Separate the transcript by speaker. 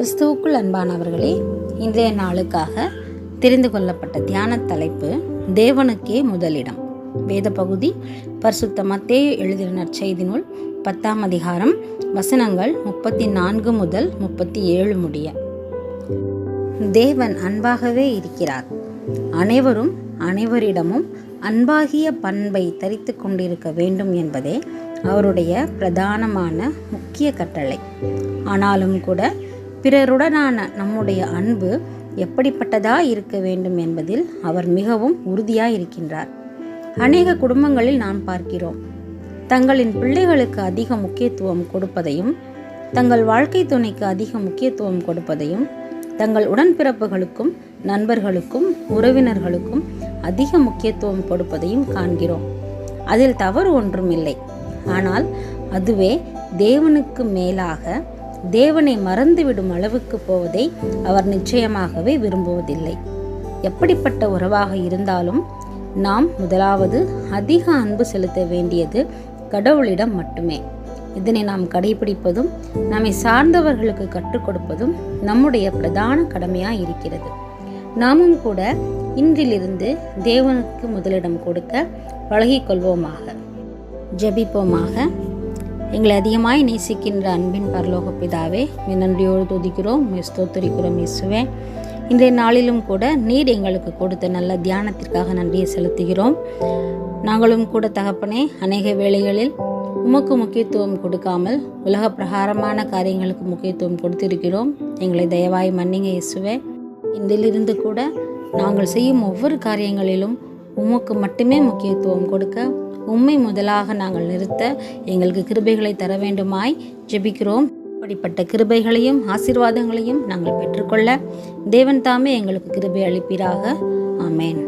Speaker 1: கிறிஸ்துவுக்குள் அன்பானவர்களே, இன்றைய நாளுக்காக தெரிந்து கொள்ளப்பட்ட தியான தலைப்பு தேவனுக்கே முதலிடம். வேத பகுதி பரிசுத்த மத்தேயு எழுதின நற்செய்தி நூல் 10ஆம் அதிகாரம் வசனங்கள் 34 முதல் 37 முடிய. தேவன் அன்பாகவே இருக்கிறார். அனைவரும் அனைவரிடமும் அன்பாகிய பண்பை தரித்து கொண்டிருக்க வேண்டும் என்பதே அவருடைய பிரதானமான முக்கிய கட்டளை. ஆனாலும் கூட பிறருடனான நம்முடைய அன்பு எப்படிப்பட்டதாக இருக்க வேண்டும் என்பதில் அவர் மிகவும் உறுதியாக இருக்கின்றார். அநேக குடும்பங்களில் நாம் பார்க்கிறோம், தங்களின் பிள்ளைகளுக்கு அதிக முக்கியத்துவம் கொடுப்பதையும், தங்கள் வாழ்க்கை துணைக்கு அதிக முக்கியத்துவம் கொடுப்பதையும், தங்கள் உடன்பிறப்புகளுக்கும் நண்பர்களுக்கும் உறவினர்களுக்கும் அதிக முக்கியத்துவம் கொடுப்பதையும் காண்கிறோம். அதில் தவறு ஒன்றும் இல்லை. ஆனால் அதுவே தேவனுக்கு மேலாக தேவனை மறந்துவிடும் அளவுக்கு போவதை அவர் நிச்சயமாகவே விரும்புவதில்லை. எப்படிப்பட்ட உறவாக இருந்தாலும் நாம் முதலாவது அதிக அன்பு செலுத்த வேண்டியது கடவுளிடம் மட்டுமே. இதனை நாம் கடைபிடிப்பதும் நம்மை சார்ந்தவர்களுக்கு கற்றுக் கொடுப்பதும் நம்முடைய பிரதான கடமையாக இருக்கிறது. நாமும் கூட இன்றிலிருந்து தேவனுக்கு முதலிடம் கொடுக்க பழகிக்கொள்வோமாக. ஜெபிப்போமாக. எங்களை அதிகமாய் நேசிக்கின்ற அன்பின் பரலோக பிதாவே, நன்றியோடு துதிக்கிறோம், ஸ்தோத்திரிக்கிறோம் இயேசுவே. இன்றைய நாளிலும் கூட நீர் எங்களுக்கு கொடுத்த நல்ல தியானத்திற்காக நன்றியை செலுத்துகிறோம். நாங்களும் கூட தகப்பனே, அநேக வேளைகளில் உமக்கு முக்கியத்துவம் கொடுக்காமல் உலக பிரகாரமான காரியங்களுக்கு முக்கியத்துவம் கொடுத்திருக்கிறோம். எங்களை தயவாய் மன்னிங்க இயேசுவே. இன்றிலிருந்து கூட நாங்கள் செய்யும் ஒவ்வொரு காரியங்களிலும் உமக்கு மட்டுமே முக்கியத்துவம் கொடுக்க, உம்மை முதலாக நாங்கள் நிறுத்த எங்களுக்கு கிருபைகளை தர வேண்டுமாய் ஜெபிக்கிறோம். அப்படிப்பட்ட கிருபைகளையும் ஆசீர்வாதங்களையும் நாங்கள் பெற்றுக்கொள்ள தேவன் தாமே எங்களுக்கு கிருபை அளிப்பீராக. ஆமேன்.